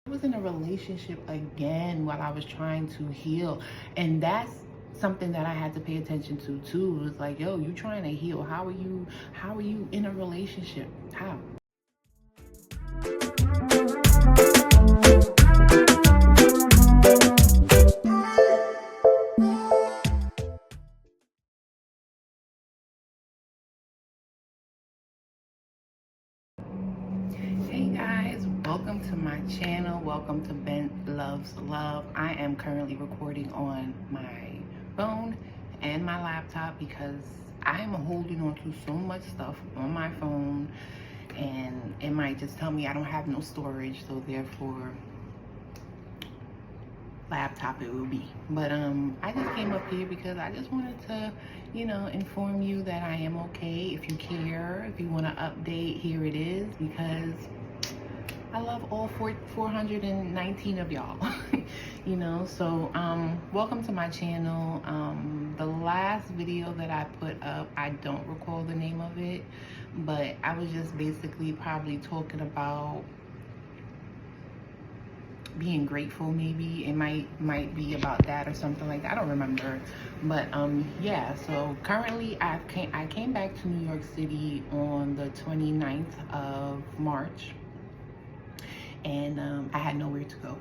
I was in a relationship again while I was trying to heal. And that's something that I had to pay attention to too. It was like, yo, you trying to heal. How are you in a relationship? How? Hey guys, welcome to my channel. Welcome to Bent Loves Love. I am currently recording on my phone and my laptop because I am holding on to so much stuff on my phone and it might just tell me I don't have no storage, so therefore laptop it will be. But I just came up here because I just wanted to, inform you that I am okay. If you care, if you want to update, here it is, because I love all 419 of y'all. So welcome to my channel. The last video that I put up, I don't recall the name of it, but I was just basically probably talking about being grateful. Maybe it might be about that or something like that. I don't remember, but yeah. So currently I came back to New York City on the 29th of March, and I had nowhere to go.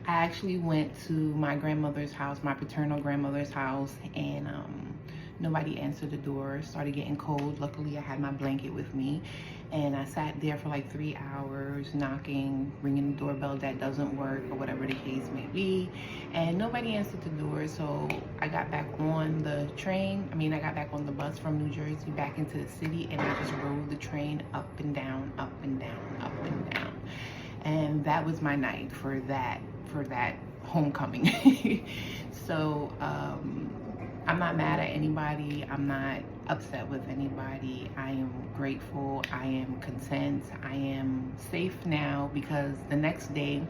I actually went to my grandmother's house, my paternal grandmother's house, and nobody answered the door. It started getting cold. Luckily, I had my blanket with me, and I sat there for like 3 hours, knocking, ringing the doorbell that doesn't work, or whatever the case may be, and nobody answered the door. So I got back on the train. I got back on the bus from New Jersey back into the city, and I just rode the train up and down, up and down, up and down. And that was my night for that homecoming. So I'm not mad at anybody. I'm not upset with anybody. I am grateful. I am content. I am safe now because the next day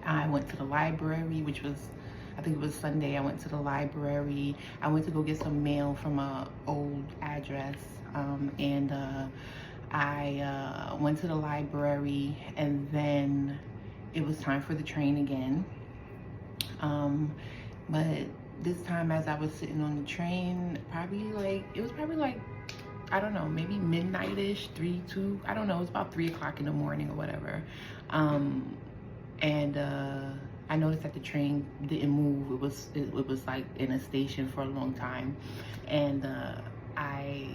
I went to the library, which was, I think it was Sunday. I went to the library. I went to go get some mail from a old address, and I went to the library, and then it was time for the train again. But this time, as I was sitting on the train, it was probably like, I don't know, maybe midnight-ish, 2, I don't know, it was about 3 o'clock in the morning or whatever. And I noticed that the train didn't move. It was like in a station for a long time. And I,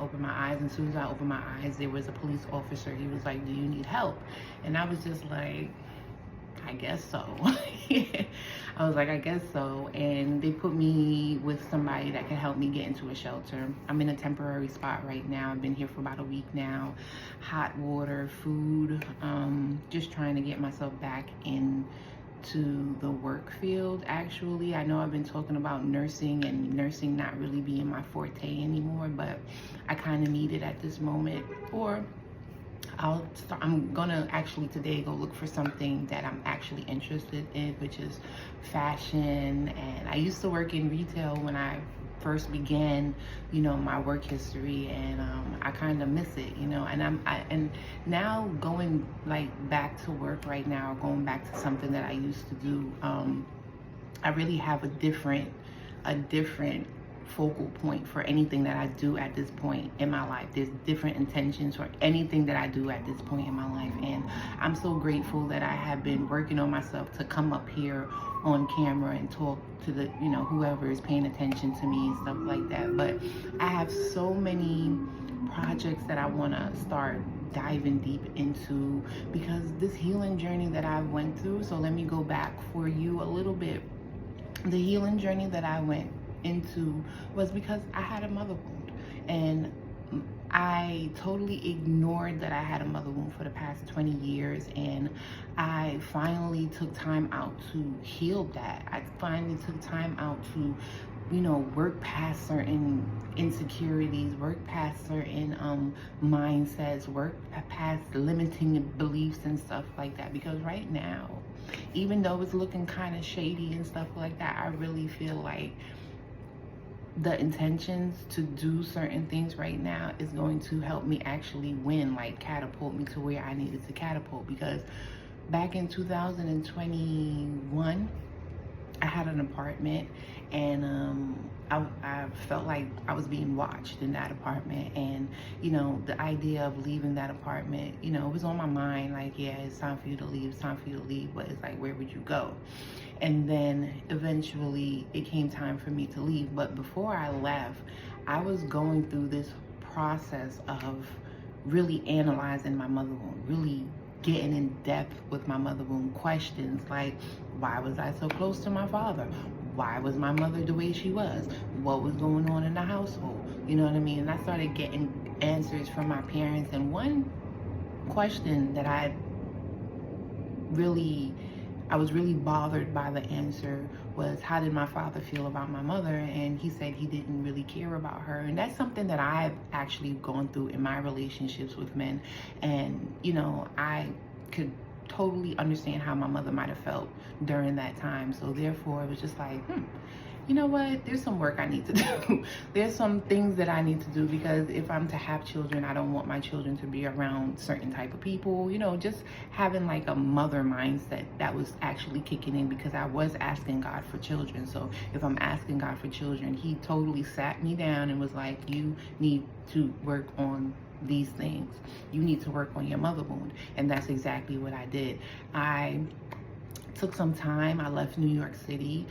opened my eyes, and as soon as I opened my eyes, there was a police officer. He was like, "Do you need help?" And I was just like, I guess so. I was like, I guess so. And they put me with somebody that can help me get into a shelter. I'm in a temporary spot right now. I've been here for about a week now. Hot water, food, just trying to get myself back into the work field. I'm I've been talking about nursing, and nursing not really being my forte anymore, but I kind of need it at this moment. Or I'm gonna actually today go look for something that I'm actually interested in, which is fashion. And I used to work in retail when I first began, my work history, and I kind of miss it, and now going like back to work right now, going back to something that I used to do. I really have a different focal point for anything that I do at this point in my life. There's different intentions for anything that I do at this point in my life, and I'm so grateful that I have been working on myself to come up here on camera and talk to the whoever is paying attention to me and stuff like that. But I have so many projects that I want to start diving deep into, because this healing journey that I went through. So let me go back for you a little bit. The healing journey that I went into was because I had a mother wound, and I totally ignored that I had a mother wound for the past 20 years, and I finally took time out to heal that. I finally took time out to work past certain insecurities, work past certain mindsets, work past limiting beliefs and stuff like that. Because right now, even though it's looking kind of shady and stuff like that, I really feel like the intentions to do certain things right now is going to help me actually win, like catapult me to where I needed to catapult. Because back in 2021, I had an apartment, and I felt like I was being watched in that apartment. And the idea of leaving that apartment, it was on my mind, like, yeah, it's time for you to leave, it's time for you to leave, but it's like, where would you go? And then eventually it came time for me to leave. But before I left, I was going through this process of really analyzing my mother wound, really getting in depth with my mother wound. Questions like, why was I so close to my father? Why was my mother the way she was? What was going on in the household? You know what I mean? And I started getting answers from my parents. And one question that I was really bothered by the answer was, how did my father feel about my mother? And he said he didn't really care about her. And that's something that I've actually gone through in my relationships with men. And I could totally understand how my mother might have felt during that time. So therefore it was just like, you know what, there's some work I need to do. There's some things that I need to do, because if I'm to have children, I don't want my children to be around certain type of people. Just having like a mother mindset that was actually kicking in, because I was asking God for children. So if I'm asking God for children, he totally sat me down and was like, you need to work on these things. You need to work on your mother wound. And that's exactly what I did. I took some time. I left New York City.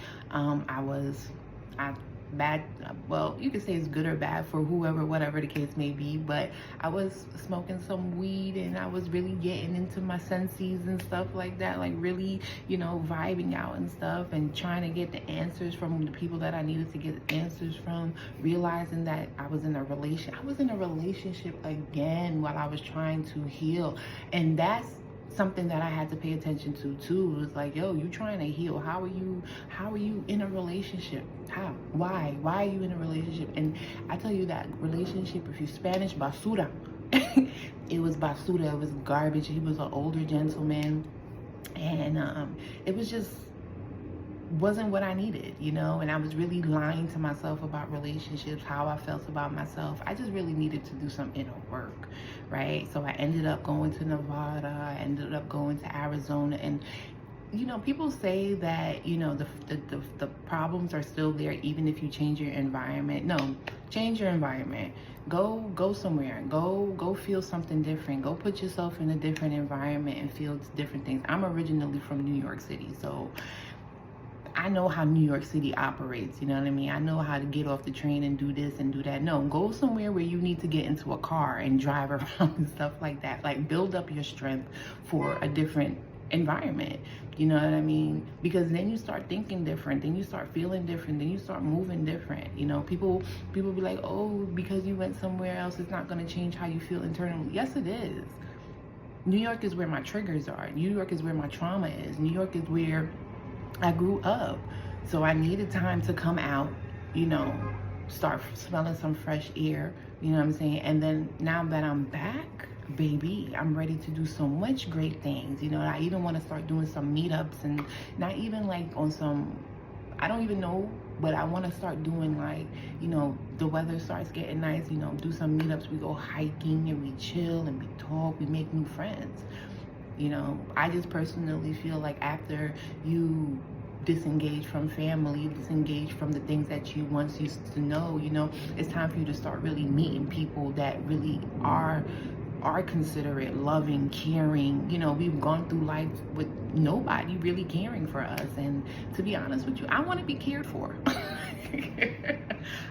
Well, you could say it's good or bad for whoever, whatever the case may be, but I was smoking some weed, and I was really getting into my senses and stuff like that, like really, vibing out and stuff, and trying to get the answers from the people that I needed to get answers from, realizing that I was in a relationship again while I was trying to heal. And that's something that I had to pay attention to too. It was like, yo, you trying to heal. How are you in a relationship? How? Why are you in a relationship? And I tell you that relationship, if you Spanish, basura. It was basura. It was garbage. He was an older gentleman, and it was just wasn't what I needed, and I was really lying to myself about relationships, how I felt about myself. I just really needed to do some inner work, right? So I ended up going to Nevada, I ended up going to Arizona, and people say that the problems are still there even if you change your environment. No, change your environment. Go somewhere. Go feel something different. Go put yourself in a different environment and feel different things. I'm originally from New York City, so I know how New York City operates, you know what I mean? I know how to get off the train and do this and do that. No, go somewhere where you need to get into a car and drive around and stuff like that. Like, build up your strength for a different environment, you know what I mean? Because then you start thinking different, then you start feeling different, then you start moving different. People be like, oh, because you went somewhere else, it's not going to change how you feel internally. Yes, it is. New York is where my triggers are. New York is where my trauma is. New York is where I grew up. So I needed time to come out, start smelling some fresh air, you know what I'm saying? And then now that I'm back, baby, I'm ready to do so much great things. I even want to start doing some meetups, and not even like on some, I don't even know, but I want to start doing like, the weather starts getting nice, do some meetups. We go hiking and we chill and we talk, we make new friends. I just personally feel like after you disengage from family, disengage from the things that you once used to know, it's time for you to start really meeting people that really are considerate, loving, caring. We've gone through life with nobody really caring for us. And to be honest with you, I want to be cared for.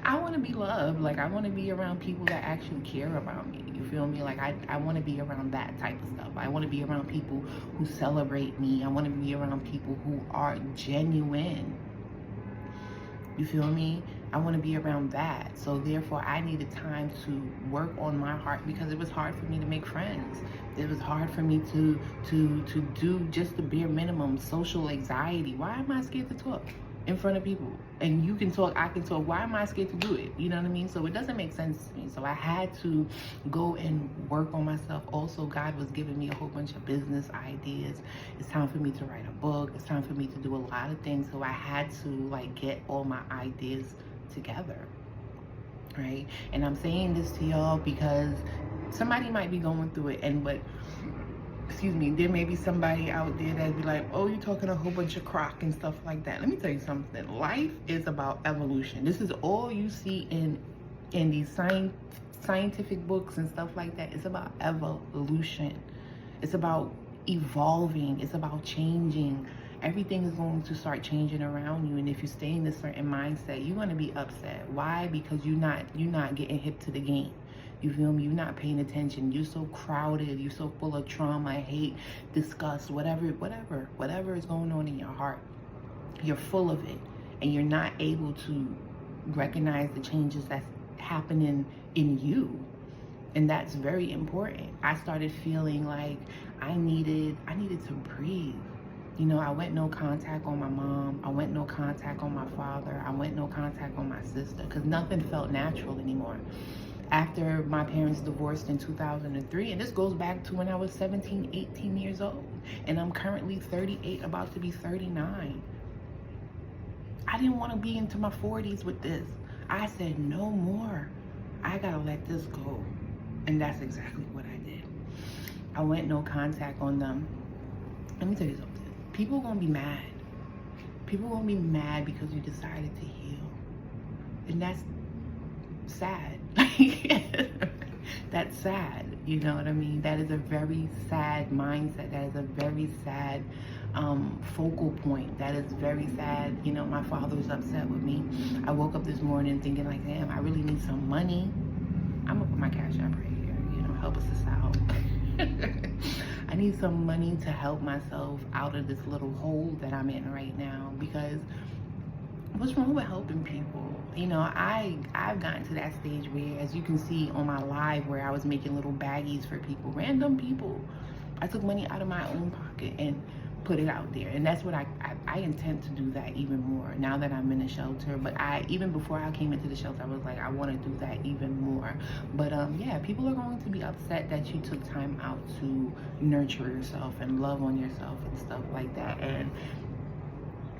I want to be loved. Like, I want to be around people that actually care about me. You feel me? Like, I want to be around that type of stuff. I want to be around people who celebrate me. I want to be around people who are genuine. You feel me? I want to be around that. So therefore, I needed time to work on my heart, because it was hard for me to make friends. It was hard for me to do just the bare minimum. Social anxiety. Why am I scared to talk in front of people? And you can talk, I can talk. Why am I scared to do it? You know what I mean? So it doesn't make sense to me. So I had to go and work on myself. Also, God was giving me a whole bunch of business ideas. It's time for me to write a book. It's time for me to do a lot of things. So I had to like get all my ideas together, right? And I'm saying this to y'all because somebody might be going through it, but excuse me, there may be somebody out there that'd be like, oh, you're talking a whole bunch of crock and stuff like that. Let me tell you something. Life is about evolution. This is all you see in these scientific books and stuff like that. It's about evolution. It's about evolving. It's about changing. Everything is going to start changing around you, and if you stay in this certain mindset, you're going to be upset. Why? Because you're not getting hip to the game. You feel me? You're not paying attention. You're so crowded. You're so full of trauma, hate, disgust, whatever is going on in your heart. You're full of it, and you're not able to recognize the changes that's happening in you. And that's very important. I started feeling like I needed to breathe. You know, I went no contact on my mom. I went no contact on my father. I went no contact on my sister, because nothing felt natural anymore. After my parents divorced in 2003, and this goes back to when I was 17, 18 years old, and I'm currently 38, about to be 39. I didn't want to be into my 40s with this. I said, no more. I gotta let this go. And that's exactly what I did. I went no contact on them. Let me tell you something. People are gonna be mad. People are gonna be mad because you decided to heal. And that's sad. That's sad. You know what I mean? That is a very sad mindset. That is a very sad focal point. That is very sad. You know, my father was upset with me. I woke up this morning thinking like, damn, I really need some money. I'm gonna put my Cash App right here. You know, help us out. I need some money to help myself out of this little hole that I'm in right now, because what's wrong with helping people? You know, I've gotten to that stage where, as you can see on my live, where I was making little baggies for people, random people. I took money out of my own pocket and put it out there, and that's what I intend to do that even more now that I'm in a shelter. But even before I came into the shelter, I was like, I want to do that even more. But yeah, people are going to be upset that you took time out to nurture yourself and love on yourself and stuff like that. And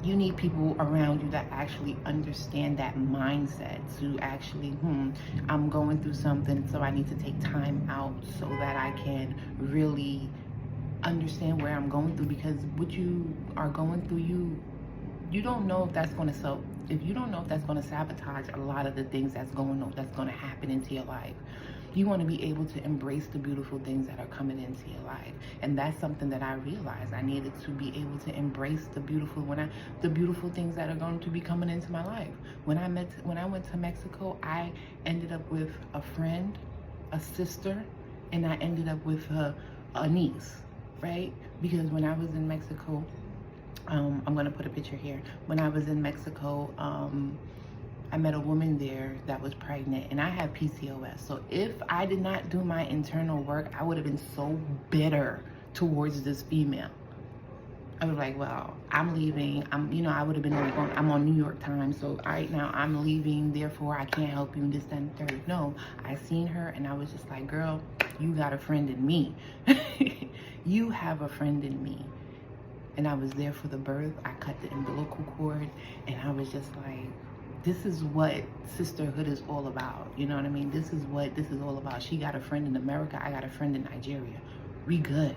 you need people around you that actually understand that mindset, to actually, I'm going through something, so I need to take time out so that I can really understand where I'm going through. Because what you are going through, you don't know if that's going to you don't know if that's going to sabotage a lot of the things that's going to happen into your life. You want to be able to embrace the beautiful things that are coming into your life. And that's something that I realized. I needed to be able to embrace the beautiful things that are going to be coming into my life. When I went to Mexico, I ended up with a friend, a sister, and I ended up with a niece, right? Because when I was in Mexico, I'm gonna put a picture here. When I was in Mexico, I met a woman there that was pregnant, and I have PCOS. So if I did not do my internal work, I would have been so bitter towards this female. I was like, well, I'm leaving. I would have been like, I'm on New York time, so right now I'm leaving, therefore I can't help you, this, that, and third. No, I seen her, and I was just like, girl, you got a friend in me. You have a friend in me. And I was there for the birth. I cut the umbilical cord, and I was just like, this is what sisterhood is all about. You know what I mean? This is what this is all about. She got a friend in America. I got a friend in Nigeria. We good.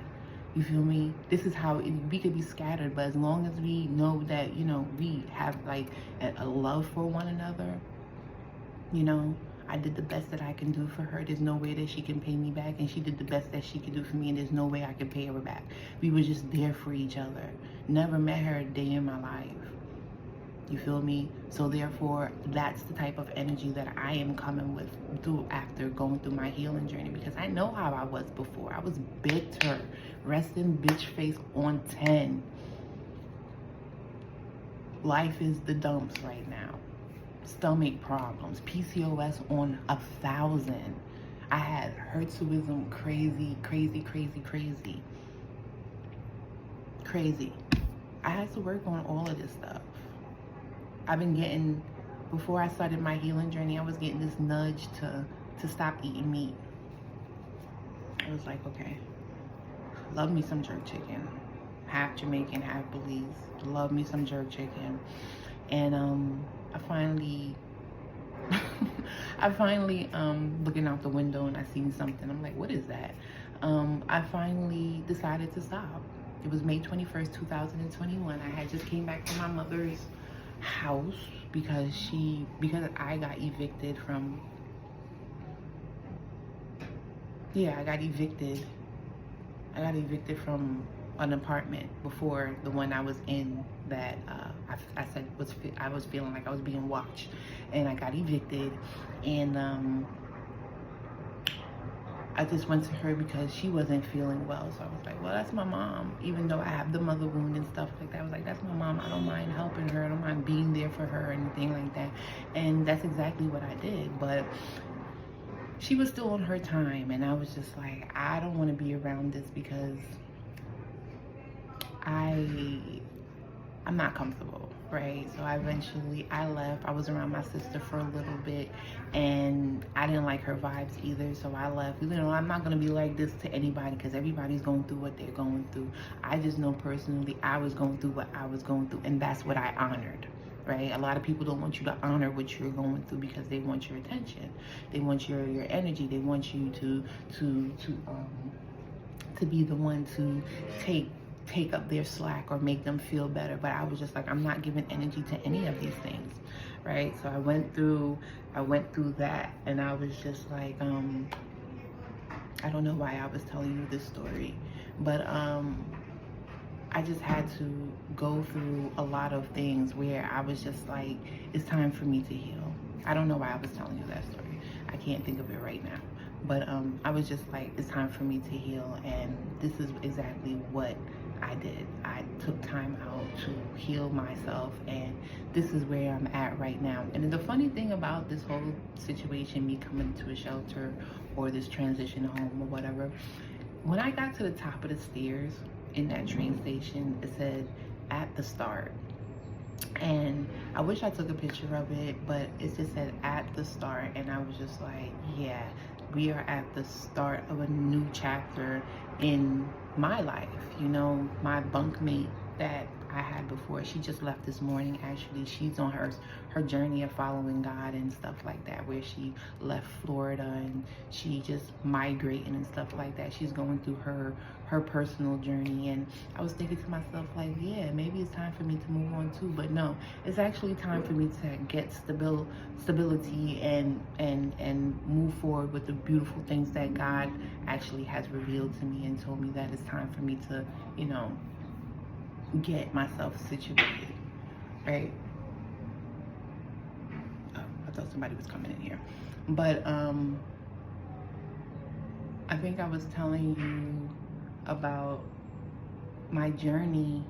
You feel me? This is how we could be scattered, but as long as we know that, we have like a love for one another, I did the best that I can do for her. There's no way that she can pay me back, and she did the best that she could do for me, and there's no way I can pay her back. We were just there for each other. Never met her a day in my life. You feel me? So therefore, that's the type of energy that I am coming with after going through my healing journey, because I know how I was before. I was bitter, resting bitch face on 10. Life is the dumps right now. Stomach problems, PCOS on 1,000. I had hirsutism, crazy. I had to work on all of this stuff. I've been getting, before I started my healing journey, I was getting this nudge to stop eating meat. I was like, okay, love me some jerk chicken. Half Jamaican, half Belize. Love me some jerk chicken. And I finally looking out the window, and I seen something. I'm like, what is that? I finally decided to stop. It was May 21st, 2021. I had just came back from my mother's house because I got evicted from, I got evicted. I got evicted from an apartment before the one I was in that I said I was feeling like I was being watched, and I got evicted, and I just went to her because she wasn't feeling well. So I was like, well, that's my mom. Even though I have the mother wound and stuff like that, I was like, that's my mom. I don't mind helping her. I don't mind being there for her or anything like that. And that's exactly what I did. But she was still on her time, and I was just like, I don't want to be around this because I'm not comfortable, right? So I left. I was around my sister for a little bit, and I didn't like her vibes either, so I left. You know, I'm not going to be like this to anybody because everybody's going through what they're going through. I just know personally I was going through what I was going through, and that's what I honored. Right? A lot of people don't want you to honor what you're going through because they want your attention. They want your energy. They want you to be the one to take up their slack or make them feel better. But I was just like, I'm not giving energy to any of these things, right? So I went through that, and I was just like, I don't know why I was telling you this story, but I just had to go through a lot of things where I was just like, it's time for me to heal. I don't know why I was telling you that story. I can't think of it right now. But I was just like, it's time for me to heal, and this is exactly what I did. I took time out to heal myself, and this is where I'm at right now. And the funny thing about this whole situation, me coming to a shelter or this transition home or whatever, when I got to the top of the stairs in that train station, it said at the start. And I wish I took a picture of it, but it just said at the start, and I was just like, yeah, we are at the start of a new chapter in my life. You know, my bunkmate that I had before, she just left this morning. Actually, she's on her journey of following God and stuff like that, where she left Florida and she just migrating and stuff like that. She's going through her personal journey, and I was thinking to myself, like, yeah, maybe it's time for me to move on too. But no, it's actually time for me to get stability and move forward with the beautiful things that God actually has revealed to me and told me that it's time for me to, you know, get myself situated, right? Oh, I thought somebody was coming in here. But I think I was telling you about my journey,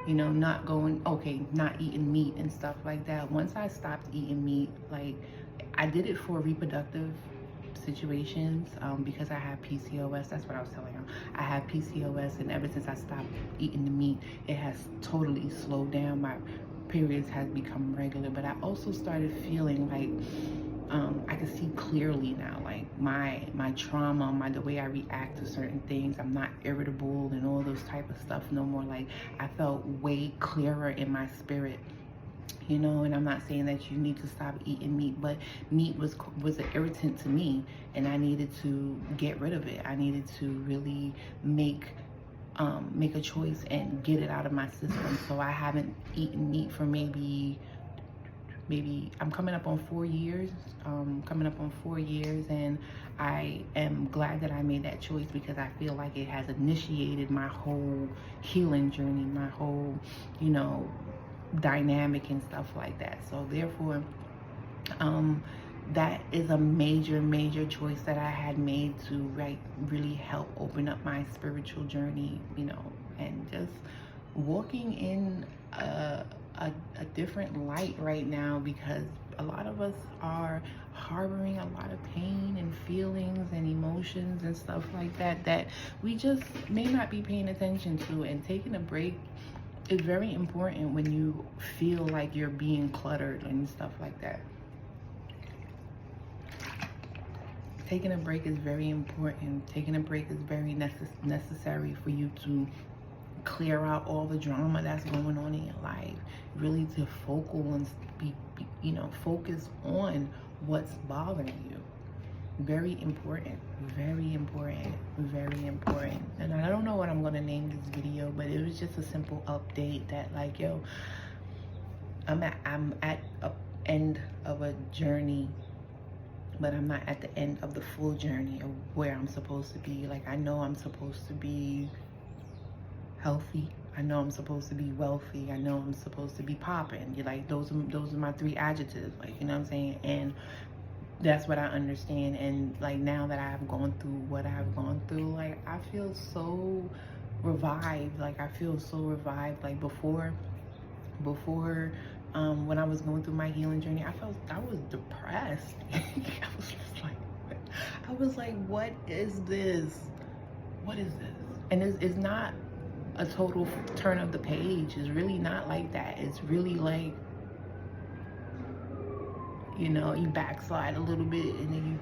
you know, not eating meat and stuff like that. Once I stopped eating meat, like, I did it for reproductive situations, because I have PCOS. That's what I was telling you. I have PCOS, and ever since I stopped eating the meat, it has totally slowed down. My periods has become regular, but I also started feeling like I can see clearly now, like my trauma, the way I react to certain things. I'm not irritable and all those type of stuff no more. Like, I felt way clearer in my spirit. You know, and I'm not saying that you need to stop eating meat, but meat was an irritant to me, and I needed to get rid of it. I needed to really make a choice and get it out of my system. So I haven't eaten meat for maybe I'm coming up on 4 years. And I am glad that I made that choice because I feel like it has initiated my whole healing journey, my whole, you know, dynamic and stuff like that. So therefore, that is a major choice that I had made to really help open up my spiritual journey, you know, and just walking in a different light right now, because a lot of us are harboring a lot of pain and feelings and emotions and stuff like that we just may not be paying attention to. And taking a break is very important when you feel like you're being cluttered and stuff like that. Taking a break is very important. Taking a break is very necessary for you to clear out all the drama that's going on in your life. Really to focus on what's bothering you. Very important, very important, very important. And I don't know what I'm gonna name this video, but it was just a simple update that like, yo, I'm at a end of a journey, but I'm not at the end of the full journey of where I'm supposed to be. Like, I know I'm supposed to be healthy. I know I'm supposed to be wealthy. I know I'm supposed to be popping. You're like, those are my three adjectives. Like, you know what I'm saying? And that's what I understand. And like, now that I've gone through what I've gone through, like, I feel so revived. Like, I feel so revived. Like, before when I was going through my healing journey, I was depressed. I was like, what is this? What is this? And it's not a total turn of the page. It's really not like that. It's really like, you know, you backslide a little bit, and then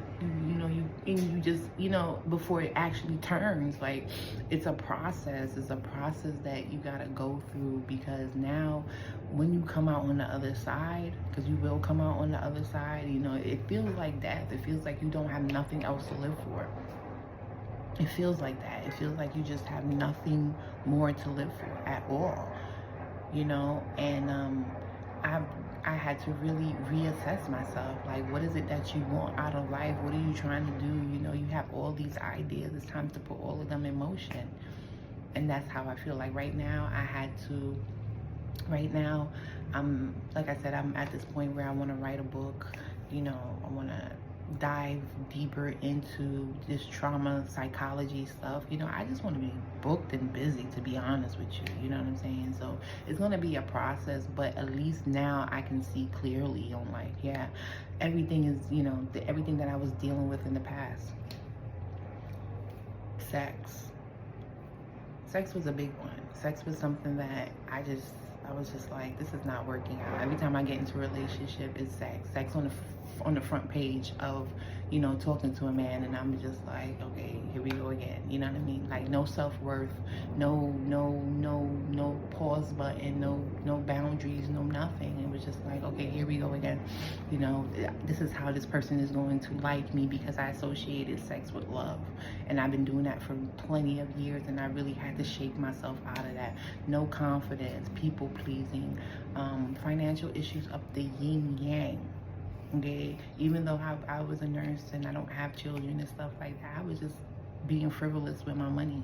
you just, you know, before it actually turns. Like, it's a process. It's a process that you gotta go through, because now when you come out on the other side, because you will come out on the other side, you know, it feels like death. It feels like you don't have nothing else to live for. It feels like that. It feels like you just have nothing more to live for at all, you know. And I had to really reassess myself. Like, what is it that you want out of life? What are you trying to do? You know, you have all these ideas. It's time to put all of them in motion. And that's how I feel. Like, right now, like I said, I'm at this point where I want to write a book. You know, I want to dive deeper into this trauma psychology stuff. You know, I just want to be booked and busy, to be honest with you. You know what I'm saying? So it's going to be a process, but at least now I can see clearly on, like, yeah, everything is, you know, everything that I was dealing with in the past. Sex was a big one. Sex was something that I was just like, this is not working out. Every time I get into a relationship, it's sex on the front page of, you know, talking to a man, and I'm just like, okay, here we go again. You know what I mean? Like, no self-worth, no pause button, no boundaries, no nothing. It was just like, okay, here we go again. You know, this is how this person is going to like me, because I associated sex with love, and I've been doing that for plenty of years, and I really had to shake myself out of that. No confidence, people pleasing, financial issues up the yin yang. Okay, even though I was a nurse and I don't have children and stuff like that, I was just being frivolous with my money.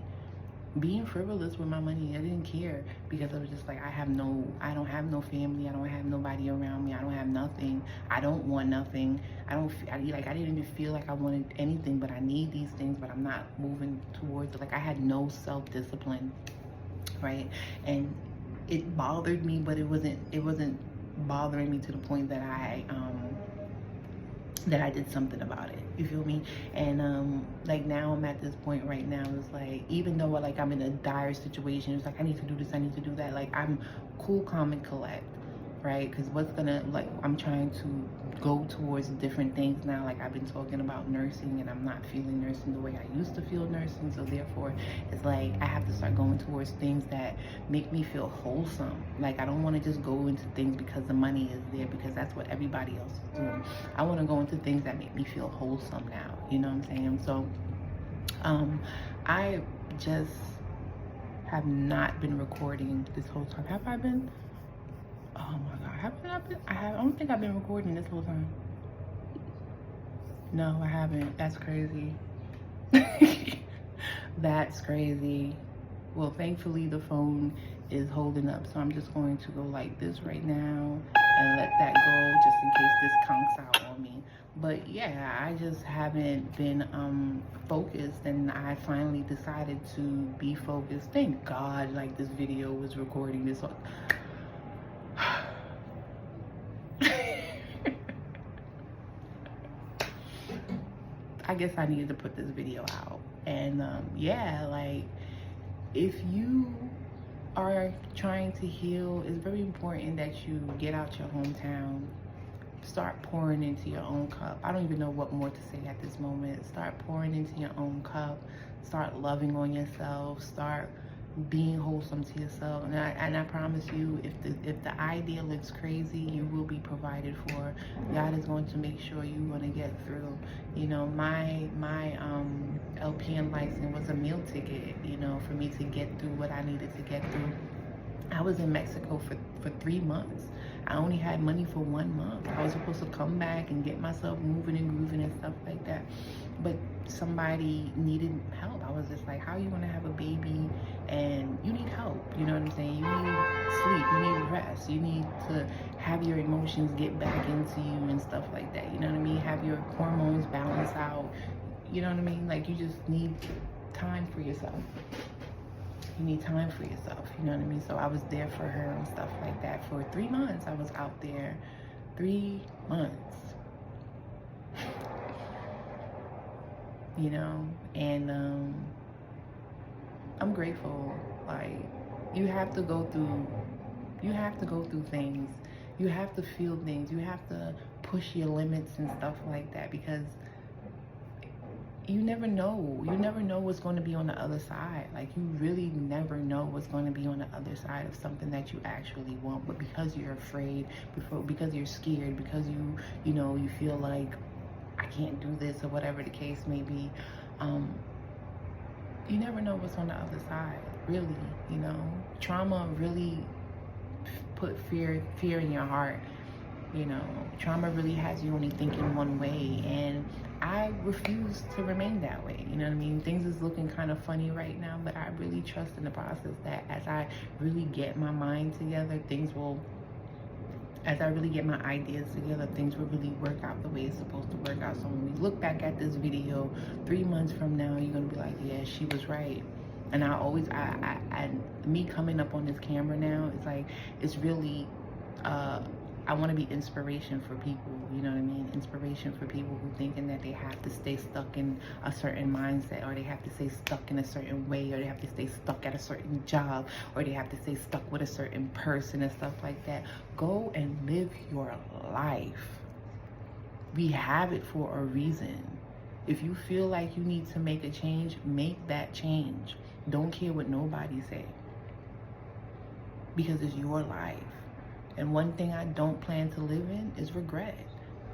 I didn't care, because I was just like, I don't have no family. I don't have nobody around me. I don't have nothing. I don't want nothing. I didn't even feel like I wanted anything, but I need these things, but I'm not moving towards it. Like, I had no self-discipline, right? And it bothered me, but it wasn't bothering me to the point that I did something about it. You feel me? And like, now I'm at this point right now, it's like, even though like I'm in a dire situation, it's like, I need to do this, I need to do that, like, I'm cool, calm, and collect, right? Because I'm trying to go towards different things now. Like, I've been talking about nursing, and I'm not feeling nursing the way I used to feel nursing, so therefore it's like I have to start going towards things that make me feel wholesome. Like, I don't want to just go into things because the money is there, because that's what everybody else is doing. I want to go into things that make me feel wholesome now, you know what I'm saying? So I just have not been recording this whole time. Have I been? Oh my God, haven't I been? I don't think I've been recording this whole time. No, I haven't. That's crazy. That's crazy. Well, thankfully the phone is holding up, so I'm just going to go like this right now and let that go, just in case this conks out on me. But yeah, I just haven't been focused, and I finally decided to be focused. Thank God, like, this video was recording this. I guess I needed to put this video out. And yeah, like, if you are trying to heal, it's very important that you get out your hometown, start pouring into your own cup. I don't even know what more to say at this moment. Start pouring into your own cup, start loving on yourself, start being wholesome to yourself. And I promise you, if the idea looks crazy, you will be provided for. God is going to make sure you're going to get through. You know, my LPN license was a meal ticket, you know, for me to get through what I needed to get through. I was in Mexico for 3 months. I only had money for 1 month. I was supposed to come back and get myself moving and grooving and stuff like that. But somebody needed help. I was just like, how are you gonna have a baby and you need help? You know what I'm saying? You need sleep, you need rest, you need to have your emotions get back into you and stuff like that. You know what I mean? Have your hormones balance out. You know what I mean? Like, you just need time for yourself. You need time for yourself, you know what I mean? So I was there for her and stuff like that. For 3 months, I was out there. 3 months. You know, and I'm grateful. Like, you have to go through things. You have to feel things. You have to push your limits and stuff like that, because you never know. You never know what's going to be on the other side. Like, you really never know what's going to be on the other side of something that you actually want. But because you're afraid, because you're scared, because you know, you feel like, I can't do this, or whatever the case may be, you never know what's on the other side, really. You know, trauma really put fear in your heart. You know, trauma really has you only thinking one way, and I refuse to remain that way. You know what I mean? Things is looking kind of funny right now, but I really trust in the process that as I really get my mind together, as I really get my ideas together, things will really work out the way it's supposed to work out. So when we look back at this video 3 months from now, you're gonna be like, yeah, she was right. And me coming up on this camera now, it's like, it's really, I want to be inspiration for people, you know what I mean? Inspiration for people who thinking that they have to stay stuck in a certain mindset, or they have to stay stuck in a certain way, or they have to stay stuck at a certain job, or they have to stay stuck with a certain person and stuff like that. Go and live your life. We have it for a reason. If you feel like you need to make a change, make that change. Don't care what nobody say, because it's your life. And one thing I don't plan to live in is regret.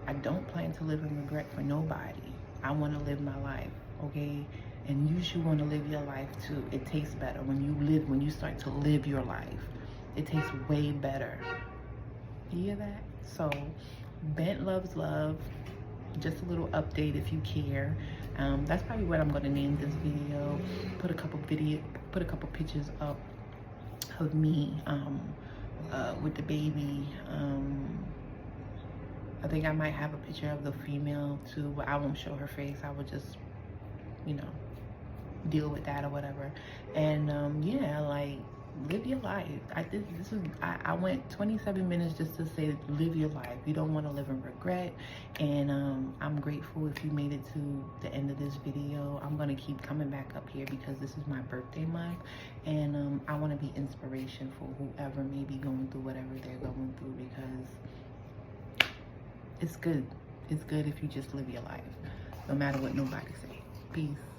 I don't plan to live in regret for nobody. I want to live my life, okay? And you should want to live your life too. It tastes better when you start to live your life. It tastes way better. You hear that? So, Bent Loves Love. Just a little update if you care. That's probably what I'm going to name this video. Put a couple pictures up of me with the baby. I think I might have a picture of the female too, but I won't show her face. I will just, you know, deal with that or whatever. And yeah, like, live your life. I went 27 minutes just to say live your life. You don't want to live in regret. And I'm grateful if you made it to the end of this video. I'm going to keep coming back up here because this is my birthday month, and I want to be inspiration for whoever may be going through whatever they're going through, because it's good. It's good if you just live your life, no matter what nobody say. Peace.